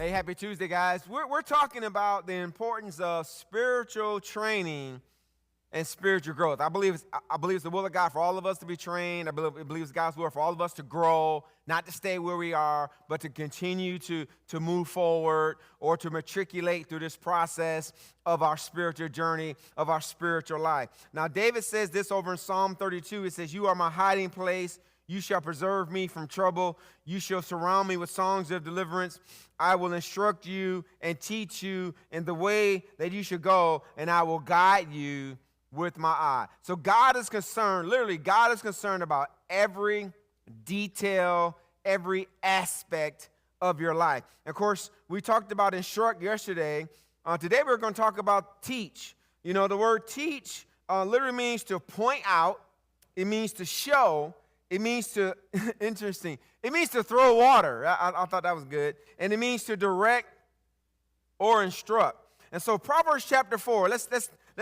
Hey, happy Tuesday, guys. We're talking about the importance of spiritual training and spiritual growth. I believe it's the will of God for all of us to be trained. I believe it's God's will for all of us to grow, not to stay where we are, but to continue to move forward or to matriculate through this process of our spiritual journey, of our spiritual life. Now, David says this over in Psalm 32. It says, "You are my hiding place. You shall preserve me from trouble. You shall surround me with songs of deliverance. I will instruct you and teach you in the way that you should go, and I will guide you with my eye." So God is concerned, literally, God is concerned about every detail, every aspect of your life. Of course, we talked about instruct yesterday. Today we're going to talk about teach. You know, the word teach literally means to point out. It means to show. It means to, interesting, it means to throw water. I thought that was good. And it means to direct or instruct. And so Proverbs chapter 4, let's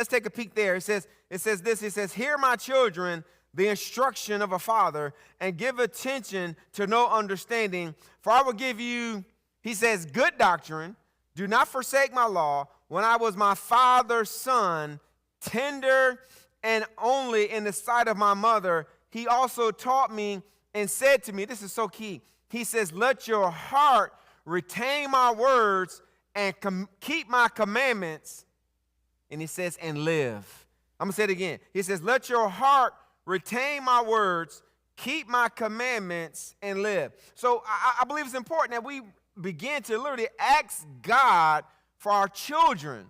take a peek there. It says this, "Hear my children, the instruction of a father, and give attention to no understanding. For I will give you," he says, "good doctrine. Do not forsake my law. When I was my father's son, tender and only in the sight of my mother, he also taught me and said to me," this is so key. He says, "Let your heart retain my words and keep my commandments." And he says, "and live." I'm going to say it again. He says, "Let your heart retain my words, keep my commandments, and live." So I believe it's important that we begin to literally ask God for our children,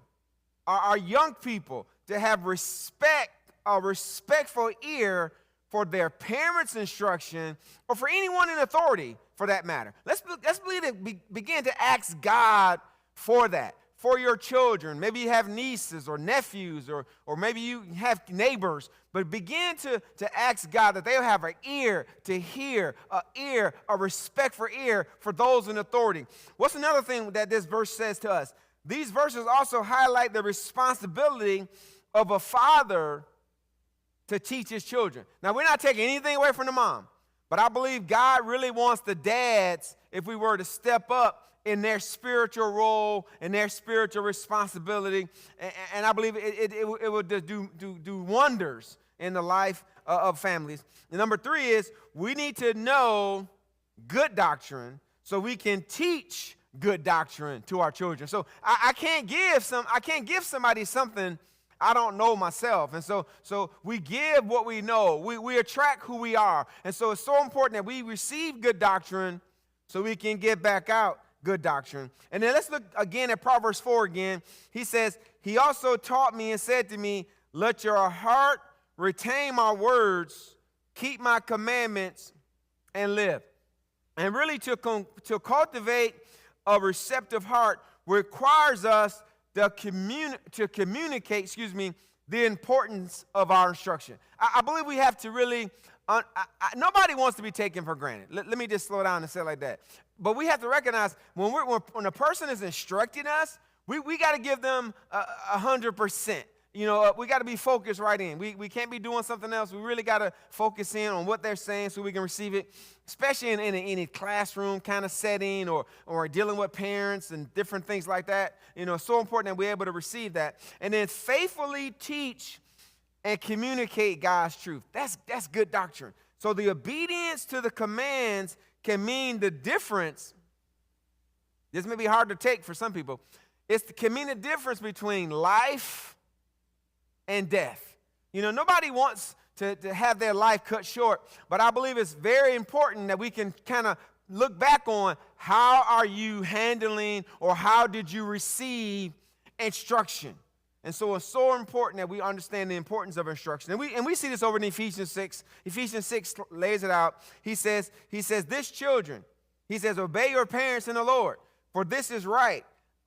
our young people, to have a respectful ear for their parents' instruction, or for anyone in authority, for that matter. Let's begin to ask God for that, for your children. Maybe you have nieces or nephews, or maybe you have neighbors, but begin to ask God that they'll have an ear to hear, a respectful ear for those in authority. What's another thing that this verse says to us? These verses also highlight the responsibility of a father to teach his children. Now, we're not taking anything away from the mom, but I believe God really wants the dads, if we were to step up in their spiritual role and their spiritual responsibility, and I believe it would do wonders in the life of families. And number 3 is we need to know good doctrine so we can teach good doctrine to our children. So I can't give somebody something I don't know myself. And so we give what we know. We attract who we are. And so it's so important that we receive good doctrine so we can get back out good doctrine. And then let's look again at Proverbs 4 again. He says, "He also taught me and said to me, let your heart retain my words, keep my commandments, and live." And really to cultivate a receptive heart requires us to communicate, the importance of our instruction. I believe we have to really, nobody wants to be taken for granted. Let me just slow down and say it like that. But we have to recognize when a person is instructing us, we got to give them 100%. You know, we got to be focused right in. We can't be doing something else. We really got to focus in on what they're saying so we can receive it, especially in any classroom kind of setting or dealing with parents and different things like that. You know, it's so important that we're able to receive that. And then faithfully teach and communicate God's truth. That's good doctrine. So the obedience to the commands can mean the difference. This may be hard to take for some people. Can mean the difference between life and death. You know, nobody wants to have their life cut short, but I believe it's very important that we can kind of look back on how are you handling or how did you receive instruction. And so it's so important that we understand the importance of instruction. And we see this over in Ephesians 6. Ephesians 6 lays it out. He says, "This children," he says, "obey your parents in the Lord, for this is right.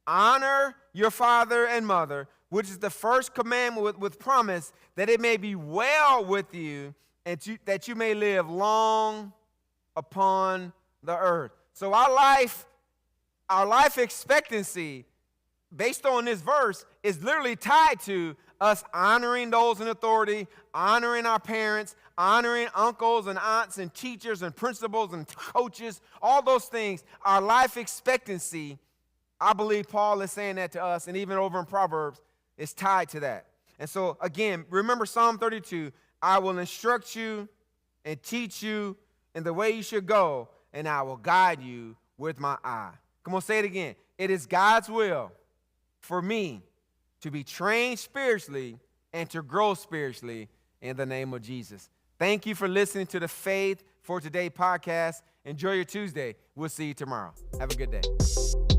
Honor your father and mother, which is the first commandment with promise, that it may be well with you and that you may live long upon the earth." So our life expectancy, based on this verse, is literally tied to us honoring those in authority, honoring our parents, honoring uncles and aunts and teachers and principals and coaches, all those things. Our life expectancy I believe Paul is saying that to us, and even over in Proverbs, it's tied to that. And so, again, remember Psalm 32, I will instruct you and teach you in the way you should go, and I will guide you with my eye. Come on, say it again. It is God's will for me to be trained spiritually and to grow spiritually in the name of Jesus. Thank you for listening to the Faith for Today podcast. Enjoy your Tuesday. We'll see you tomorrow. Have a good day.